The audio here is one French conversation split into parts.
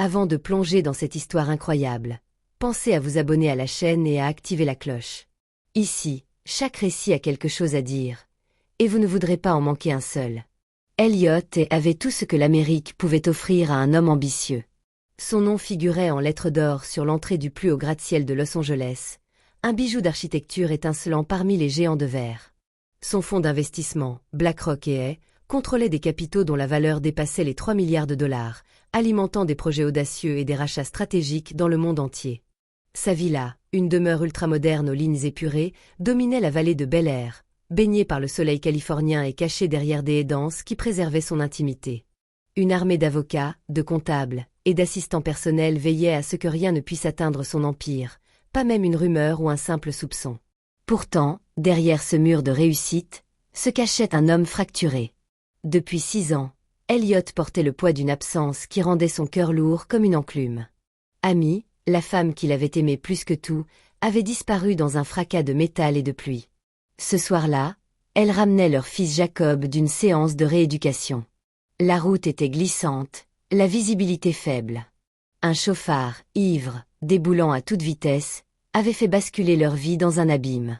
Avant de plonger dans cette histoire incroyable, pensez à vous abonner à la chaîne et à activer la cloche. Ici, chaque récit a quelque chose à dire, et vous ne voudrez pas en manquer un seul. Elliot avait tout ce que l'Amérique pouvait offrir à un homme ambitieux. Son nom figurait en lettres d'or sur l'entrée du plus haut gratte-ciel de Los Angeles, un bijou d'architecture étincelant parmi les géants de verre. Son fonds d'investissement, BlackRock & contrôlait des capitaux dont la valeur dépassait les 3 milliards de dollars, alimentant des projets audacieux et des rachats stratégiques dans le monde entier. Sa villa, une demeure ultramoderne aux lignes épurées, dominait la vallée de Bel Air, baignée par le soleil californien et cachée derrière des haies denses qui préservaient son intimité. Une armée d'avocats, de comptables et d'assistants personnels veillait à ce que rien ne puisse atteindre son empire, pas même une rumeur ou un simple soupçon. Pourtant, derrière ce mur de réussite, se cachait un homme fracturé. Depuis 6 ans, Elliot portait le poids d'une absence qui rendait son cœur lourd comme une enclume. Amy, la femme qu'il avait aimée plus que tout, avait disparu dans un fracas de métal et de pluie. Ce soir-là, elle ramenait leur fils Jacob d'une séance de rééducation. La route était glissante, la visibilité faible. Un chauffard, ivre, déboulant à toute vitesse, avait fait basculer leur vie dans un abîme.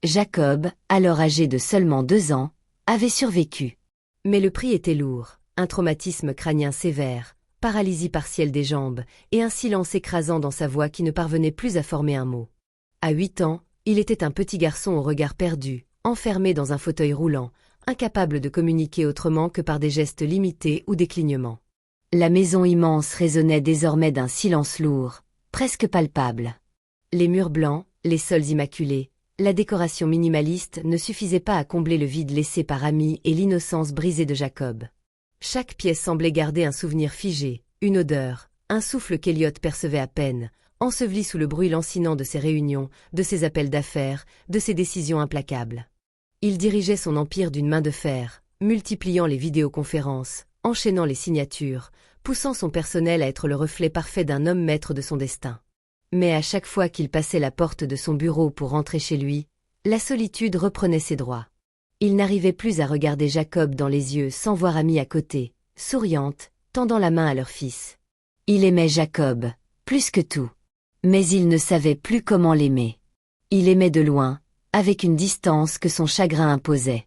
Jacob, alors âgé de seulement 2 ans, avait survécu. Mais le prix était lourd, un traumatisme crânien sévère, paralysie partielle des jambes, et un silence écrasant dans sa voix qui ne parvenait plus à former un mot. À 8 ans, il était un petit garçon au regard perdu, enfermé dans un fauteuil roulant, incapable de communiquer autrement que par des gestes limités ou des clignements. La maison immense résonnait désormais d'un silence lourd, presque palpable. Les murs blancs, les sols immaculés, la décoration minimaliste ne suffisaient pas à combler le vide laissé par Amy et l'innocence brisée de Jacob. Chaque pièce semblait garder un souvenir figé, une odeur, un souffle qu'Elliot percevait à peine, enseveli sous le bruit lancinant de ses réunions, de ses appels d'affaires, de ses décisions implacables. Il dirigeait son empire d'une main de fer, multipliant les vidéoconférences, enchaînant les signatures, poussant son personnel à être le reflet parfait d'un homme maître de son destin. Mais à chaque fois qu'il passait la porte de son bureau pour rentrer chez lui, la solitude reprenait ses droits. Il n'arrivait plus à regarder Jacob dans les yeux sans voir Amy à côté, souriante, tendant la main à leur fils. Il aimait Jacob, plus que tout. Mais il ne savait plus comment l'aimer. Il aimait de loin, avec une distance que son chagrin imposait.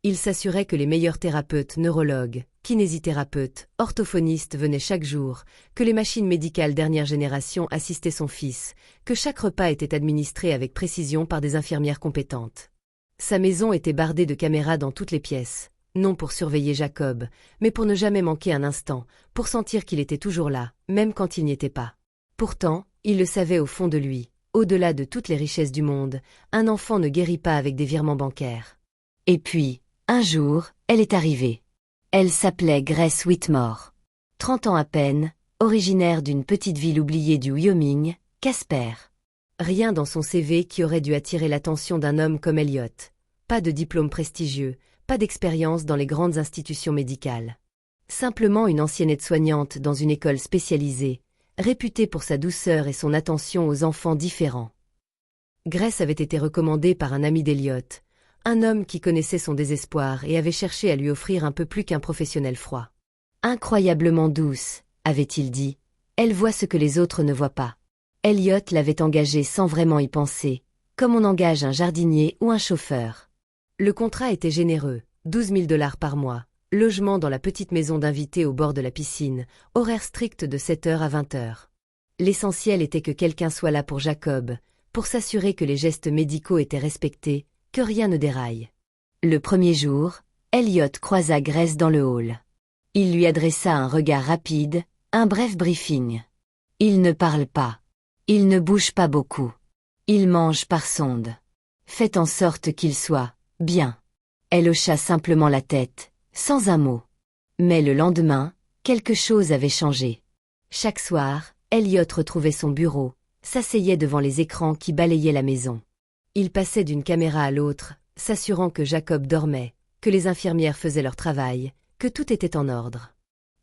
Il s'assurait que les meilleurs thérapeutes, neurologues, kinésithérapeutes, orthophonistes venaient chaque jour, que les machines médicales dernière génération assistaient son fils, que chaque repas était administré avec précision par des infirmières compétentes. Sa maison était bardée de caméras dans toutes les pièces, non pour surveiller Jacob, mais pour ne jamais manquer un instant, pour sentir qu'il était toujours là, même quand il n'y était pas. Pourtant, il le savait au fond de lui, au-delà de toutes les richesses du monde, un enfant ne guérit pas avec des virements bancaires. Et puis, un jour, elle est arrivée. Elle s'appelait Grace Whitmore. 30 ans à peine, originaire d'une petite ville oubliée du Wyoming, Casper. Rien dans son CV qui aurait dû attirer l'attention d'un homme comme Elliot. Pas de diplôme prestigieux, pas d'expérience dans les grandes institutions médicales. Simplement une ancienne aide-soignante dans une école spécialisée, réputée pour sa douceur et son attention aux enfants différents. Grace avait été recommandée par un ami d'Elliot, un homme qui connaissait son désespoir et avait cherché à lui offrir un peu plus qu'un professionnel froid. Incroyablement douce, avait-il dit, elle voit ce que les autres ne voient pas. Elliot l'avait engagée sans vraiment y penser, comme on engage un jardinier ou un chauffeur. Le contrat était généreux, 12 000 $ par mois, logement dans la petite maison d'invités au bord de la piscine, horaire strict de 7h à 20h. L'essentiel était que quelqu'un soit là pour Jacob, pour s'assurer que les gestes médicaux étaient respectés, que rien ne déraille. Le premier jour, Elliot croisa Grace dans le hall. Il lui adressa un regard rapide, un bref briefing. Il ne parle pas. Il ne bouge pas beaucoup. Il mange par sonde. Faites en sorte qu'il soit bien. Elle hocha simplement la tête, sans un mot. Mais le lendemain, quelque chose avait changé. Chaque soir, Elliot retrouvait son bureau, s'asseyait devant les écrans qui balayaient la maison. Il passait d'une caméra à l'autre, s'assurant que Jacob dormait, que les infirmières faisaient leur travail, que tout était en ordre.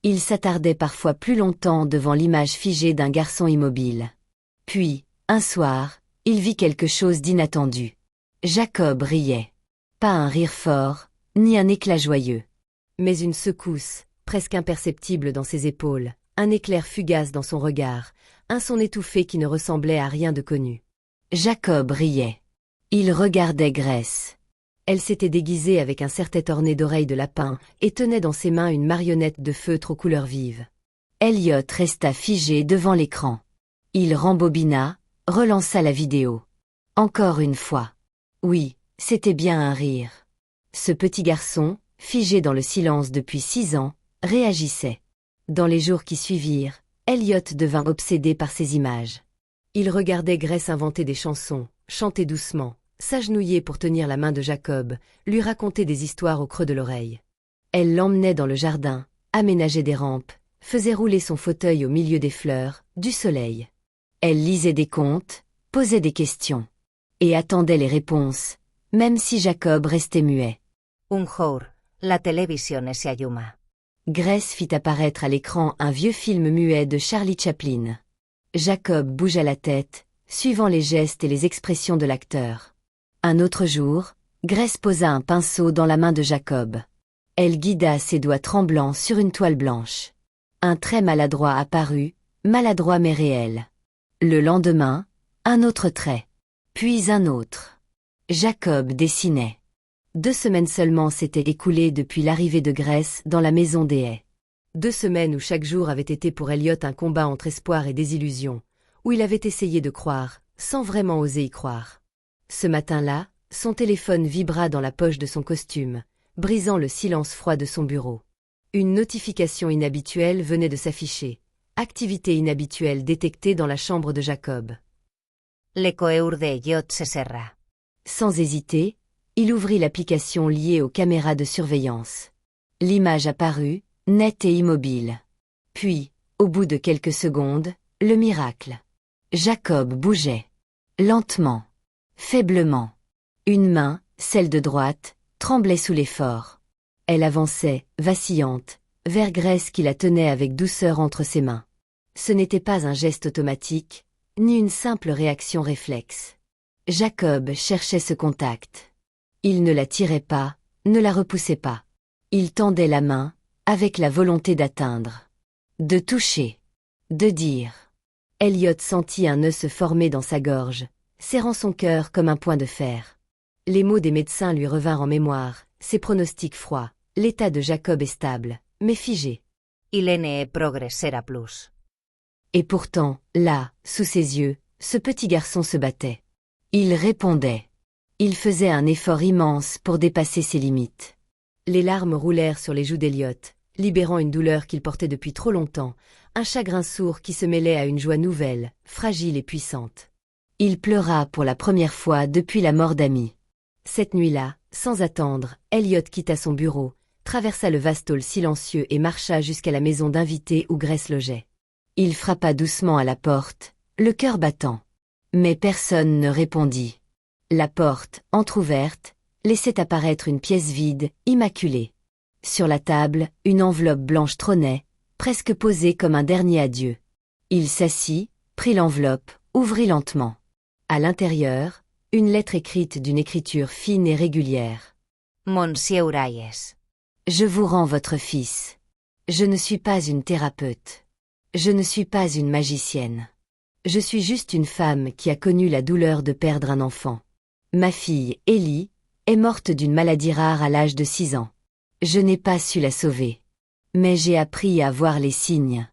Il s'attardait parfois plus longtemps devant l'image figée d'un garçon immobile. Puis, un soir, il vit quelque chose d'inattendu. Jacob riait. Pas un rire fort, ni un éclat joyeux. Mais une secousse, presque imperceptible dans ses épaules, Un éclair fugace dans son regard, un son étouffé qui ne ressemblait à rien de connu. Jacob riait. Il regardait Grace. Elle s'était déguisée avec un serre-tête orné d'oreilles de lapin et tenait dans ses mains une marionnette de feutre aux couleurs vives. Elliot resta figé devant l'écran. Il rembobina, relança la vidéo. Encore une fois. Oui, c'était bien un rire. Ce petit garçon, figé dans le silence depuis 6 ans, réagissait. Dans les jours qui suivirent, Elliot devint obsédé par ces images. Il regardait Grace inventer des chansons, chanter doucement, s'agenouiller pour tenir la main de Jacob, lui raconter des histoires au creux de l'oreille. Elle l'emmenait dans le jardin, aménageait des rampes, faisait rouler son fauteuil au milieu des fleurs, du soleil. Elle lisait des contes, posait des questions. Et attendait les réponses, même si Jacob restait muet. Un jour, la televisión se alluma. Grace fit apparaître à l'écran un vieux film muet de Charlie Chaplin. Jacob bougea la tête, suivant les gestes et les expressions de l'acteur. Un autre jour, Grace posa un pinceau dans la main de Jacob. Elle guida ses doigts tremblants sur une toile blanche. Un trait maladroit apparut, maladroit mais réel. Le lendemain, un autre trait. Puis un autre. Jacob dessinait. 2 semaines seulement s'étaient écoulées depuis l'arrivée de Grace dans la maison des haies. 2 semaines où chaque jour avait été pour Elliot un combat entre espoir et désillusion, où il avait essayé de croire, sans vraiment oser y croire. Ce matin-là, son téléphone vibra dans la poche de son costume, brisant le silence froid de son bureau. Une notification inhabituelle venait de s'afficher. Activité inhabituelle détectée dans la chambre de Jacob. L'ecoeur de Elliot se cerra. Sans hésiter, il ouvrit l'application liée aux caméras de surveillance. L'image apparut, nette et immobile. Puis, au bout de quelques secondes, le miracle. Jacob bougeait. Lentement. Faiblement. Une main, celle de droite, tremblait sous l'effort. Elle avançait, vacillante, vers Grace qui la tenait avec douceur entre ses mains. Ce n'était pas un geste automatique, ni une simple réaction réflexe. Jacob cherchait ce contact. Il ne la tirait pas, ne la repoussait pas. Il tendait la main, avec la volonté d'atteindre. De toucher. De dire. Elliot sentit un nœud se former dans sa gorge, serrant son cœur comme un point de fer. Les mots des médecins lui revinrent en mémoire, ses pronostics froids. L'état de Jacob est stable, mais figé. Il ne progressera plus. Et pourtant, là, sous ses yeux, ce petit garçon se battait. Il répondait. Il faisait un effort immense pour dépasser ses limites. Les larmes roulèrent sur les joues d'Elliot, libérant une douleur qu'il portait depuis trop longtemps, un chagrin sourd qui se mêlait à une joie nouvelle, fragile et puissante. Il pleura pour la première fois depuis la mort d'Amy. Cette nuit-là, sans attendre, Elliot quitta son bureau, traversa le vaste hall silencieux et marcha jusqu'à la maison d'invités où Grace logeait. Il frappa doucement à la porte, le cœur battant. Mais personne ne répondit. La porte, entr'ouverte, laissait apparaître une pièce vide, immaculée. Sur la table, une enveloppe blanche trônait, presque posée comme un dernier adieu. Il s'assit, prit l'enveloppe, ouvrit lentement. À l'intérieur, une lettre écrite d'une écriture fine et régulière. Monsieur Reyes. Je vous rends votre fils. Je ne suis pas une thérapeute. Je ne suis pas une magicienne. Je suis juste une femme qui a connu la douleur de perdre un enfant. Ma fille, Ellie, est morte d'une maladie rare à l'âge de 6 ans. Je n'ai pas su la sauver. Mais j'ai appris à voir les signes.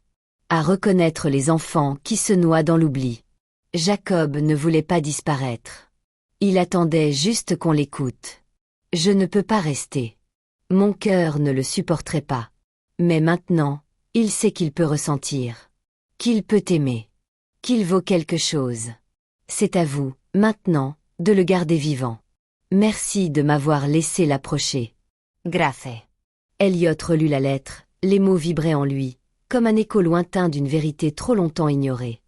À reconnaître les enfants qui se noient dans l'oubli. Jacob ne voulait pas disparaître. Il attendait juste qu'on l'écoute. Je ne peux pas rester. Mon cœur ne le supporterait pas. Mais maintenant, il sait qu'il peut ressentir. Qu'il peut aimer. Qu'il vaut quelque chose. C'est à vous, maintenant, de le garder vivant. Merci de m'avoir laissé l'approcher. Grace. Elliot relut la lettre, les mots vibraient en lui, comme un écho lointain d'une vérité trop longtemps ignorée.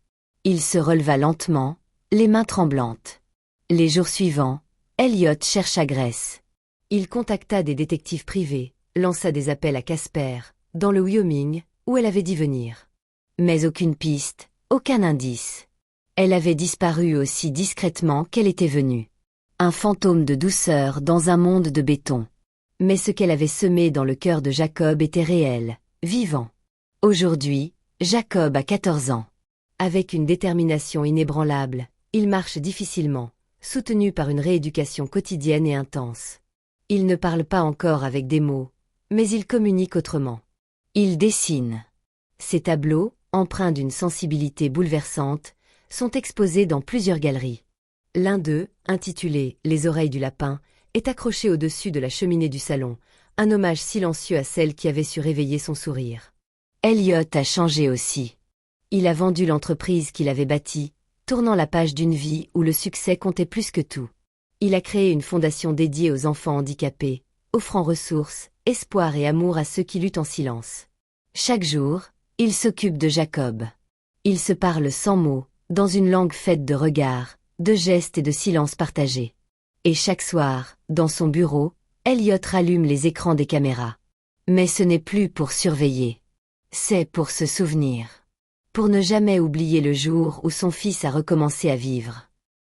Il se releva lentement, les mains tremblantes. Les jours suivants, Elliot chercha Grace. Il contacta des détectives privés, lança des appels à Casper, dans le Wyoming, où elle avait dit venir. Mais aucune piste, aucun indice. Elle avait disparu aussi discrètement qu'elle était venue. Un fantôme de douceur dans un monde de béton. Mais ce qu'elle avait semé dans le cœur de Jacob était réel, vivant. Aujourd'hui, Jacob a 14 ans. Avec une détermination inébranlable, il marche difficilement, soutenu par une rééducation quotidienne et intense. Il ne parle pas encore avec des mots, mais il communique autrement. Il dessine. Ses tableaux, empreints d'une sensibilité bouleversante, sont exposés dans plusieurs galeries. L'un d'eux, intitulé « Les oreilles du lapin », est accroché au-dessus de la cheminée du salon, un hommage silencieux à celle qui avait su réveiller son sourire. Elliot a changé aussi. Il a vendu l'entreprise qu'il avait bâtie, tournant la page d'une vie où le succès comptait plus que tout. Il a créé une fondation dédiée aux enfants handicapés, offrant ressources, espoir et amour à ceux qui luttent en silence. Chaque jour, il s'occupe de Jacob. Ils se parlent sans mots, dans une langue faite de regards, de gestes et de silences partagés. Et chaque soir, dans son bureau, Elliot rallume les écrans des caméras. Mais ce n'est plus pour surveiller. C'est pour se souvenir. Pour ne jamais oublier le jour où son fils a recommencé à vivre.